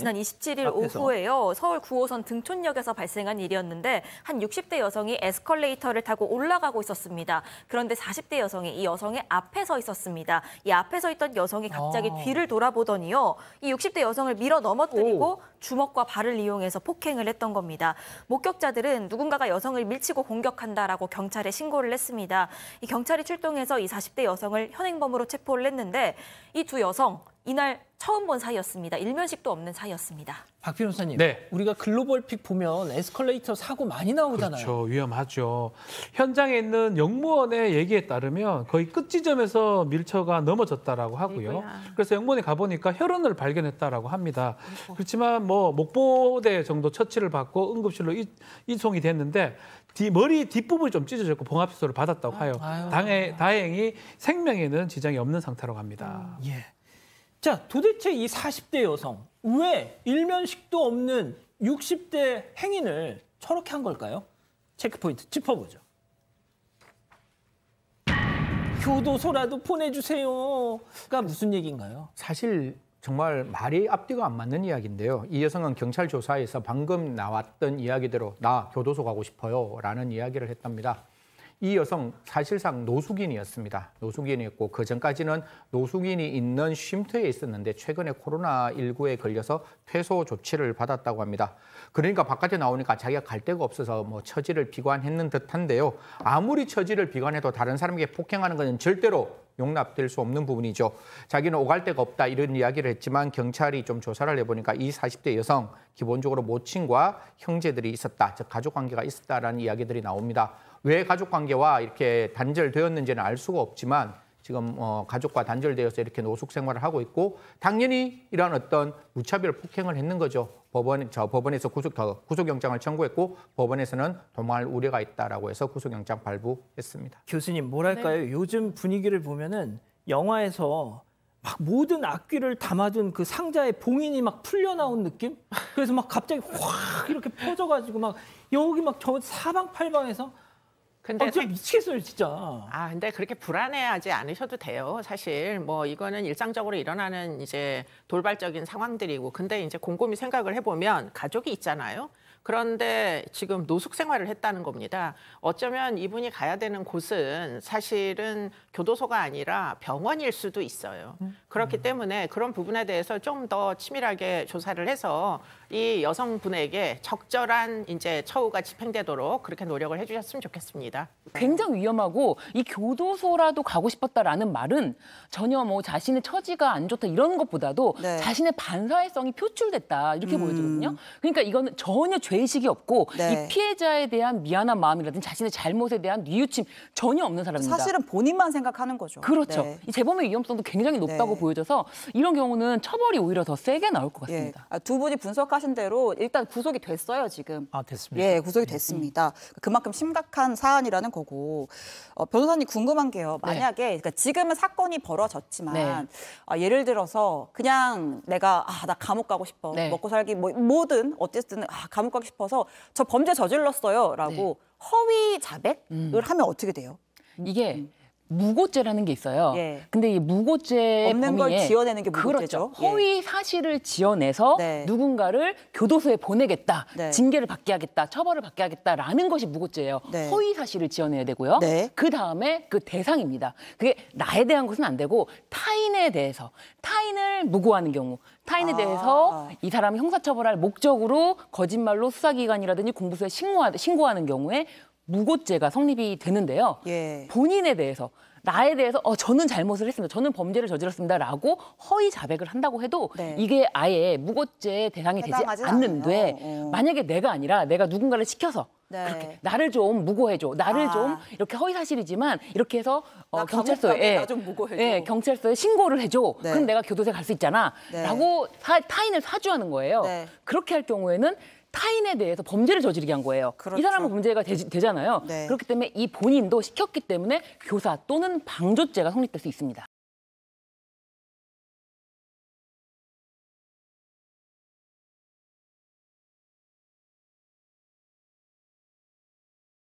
지난 27일 앞에서. 오후에요. 서울 9호선 등촌역에서 발생한 일이었는데 한 60대 여성이 에스컬레이터를 타고 올라가고 있었습니다. 그런데 40대 여성이 이 여성의 앞에 서 있었습니다. 이 앞에 서 있던 여성이 갑자기 뒤를 돌아보더니요. 이 60대 여성을 밀어 넘어뜨리고 주먹과 발을 이용해서 폭행을 했던 겁니다. 목격자들은 누군가가 여성을 밀치고 공격한다라고 경찰에 신고를 했습니다. 이 경찰이 출동해서 이 40대 여성을 현행범으로 체포를 했는데 이 두 여성 이날 처음 본 사이였습니다. 일면식도 없는 사이였습니다. 박 변호사님, 네. 우리가 글로벌픽 보면 에스컬레이터 사고 많이 나오잖아요. 그렇죠. 위험하죠. 현장에 있는 영무원의 얘기에 따르면 거의 끝 지점에서 밀쳐가 넘어졌다라고 하고요. 아이고야. 그래서 영무원에 가보니까 혈흔을 발견했다라고 합니다. 그렇지만 뭐 목보대 정도 처치를 받고 응급실로 이송이 됐는데 머리 뒷부분이 좀 찢어졌고 봉합수술을 받았다고 해요. 다행히 생명에는 지장이 없는 상태라고 합니다. 예. 자, 도대체 이 40대 여성 왜 일면식도 없는 60대 행인을 저렇게 한 걸까요? 체크포인트 짚어보죠. 교도소라도 보내주세요가 무슨 얘기인가요? 사실 정말 말이 앞뒤가 안 맞는 이야기인데요. 이 여성은 경찰 조사에서 방금 나왔던 이야기대로 나 교도소 가고 싶어요 라는 이야기를 했답니다. 이 여성 사실상 노숙인이었습니다. 노숙인이었고 그전까지는 노숙인이 있는 쉼터에 있었는데 최근에 코로나19에 걸려서 퇴소 조치를 받았다고 합니다. 그러니까 바깥에 나오니까 자기가 갈 데가 없어서 뭐 처지를 비관했는 듯한데요. 아무리 처지를 비관해도 다른 사람에게 폭행하는 것은 절대로 용납될 수 없는 부분이죠. 자기는 오갈 데가 없다 이런 이야기를 했지만 경찰이 좀 조사를 해보니까 이 40대 여성 기본적으로 모친과 형제들이 있었다, 즉 가족관계가 있었다라는 이야기들이 나옵니다. 왜 가족관계와 이렇게 단절되었는지는 알 수가 없지만 지금 가족과 단절되어서 이렇게 노숙 생활을 하고 있고 당연히 이런 어떤 무차별 폭행을 했는 거죠. 법원에서 구속영장을 청구했고 법원에서는 도망할 우려가 있다라고 해서 구속영장 발부했습니다. 교수님, 뭐랄까요? 요즘 분위기를 보면은 영화에서 막 모든 악귀를 담아둔 그 상자의 봉인이 막 풀려 나온 느낌? 그래서 막 갑자기 확 이렇게 퍼져가지고 막 여기 막 저 사방팔방에서 근데 진짜 미치겠어요, 진짜. 근데 그렇게 불안해하지 않으셔도 돼요. 사실 뭐 이거는 일상적으로 일어나는 이제 돌발적인 상황들이고, 근데 이제 곰곰이 생각을 해보면 가족이 있잖아요. 그런데 지금 노숙 생활을 했다는 겁니다. 어쩌면 이분이 가야 되는 곳은 사실은 교도소가 아니라 병원일 수도 있어요. 그렇기 때문에 그런 부분에 대해서 좀 더 치밀하게 조사를 해서 이 여성분에게 적절한 이제 처우가 집행되도록 그렇게 노력을 해주셨으면 좋겠습니다. 굉장히 위험하고 이 교도소라도 가고 싶었다라는 말은 전혀 뭐 자신의 처지가 안 좋다 이런 것보다도 네. 자신의 반사회성이 표출됐다 이렇게 보여지거든요. 그러니까 이거는 전혀 죄의식이 없고 네. 이 피해자에 대한 미안한 마음이라든지 자신의 잘못에 대한 뉘우침 전혀 없는 사람입니다. 사실은 본인만 생각하는 거죠. 그렇죠. 네. 이 재범의 위험성도 굉장히 높다고 네. 보여져서 이런 경우는 처벌이 오히려 더 세게 나올 것 같습니다. 예. 두 분이 분석하신 대로 일단 구속이 됐어요, 지금. 됐습니다. 예, 구속이 됐습니다. 그만큼 심각한 사안이라는 거고. 변호사님 궁금한 게요. 만약에 그러니까 지금은 사건이 벌어졌지만 예를 들어서 그냥 내가 나 감옥 가고 싶어. 네. 먹고 살기 뭐든 어쨌든 감옥 가고 싶어서 저 범죄 저질렀어요라고 허위 자백을 하면 어떻게 돼요? 이게 무고죄라는 게 있어요. 예. 근데 이 무고죄 없는 범위에 걸 지어내는 게 무고죄죠. 그렇죠. 허위 사실을 지어내서 네. 누군가를 교도소에 보내겠다, 네. 징계를 받게 하겠다, 처벌을 받게 하겠다라는 것이 무고죄예요. 네. 허위 사실을 지어내야 되고요. 네. 그 다음에 그 대상입니다. 그게 나에 대한 것은 안 되고 타인에 대해서, 타인을 무고하는 경우, 타인에 대해서 이 사람을 형사처벌할 목적으로 거짓말로 수사기관이라든지 공보소에 신고하는 경우에 무고죄가 성립이 되는데요. 예. 본인에 대해서, 나에 대해서 저는 잘못을 했습니다. 저는 범죄를 저질렀습니다라고 허위 자백을 한다고 해도 네. 이게 아예 무고죄 대상이 되지 해당하진 않는데 않아요. 만약에 내가 아니라 내가 누군가를 시켜서 네. 그렇게 나를 좀 무고해줘. 나를 좀 이렇게 허위 사실이지만 이렇게 해서 나 경찰서에 나 좀 무고해줘. 경찰서에 신고를 해줘. 네. 그럼 내가 교도소에 갈 수 있잖아. 네. 라고 타인을 사주하는 거예요. 네. 그렇게 할 경우에는 타인에 대해서 범죄를 저지르게 한 거예요. 그렇죠. 이 사람은 범죄가 되잖아요. 네. 그렇기 때문에 이 본인도 시켰기 때문에 교사 또는 방조죄가 성립될 수 있습니다.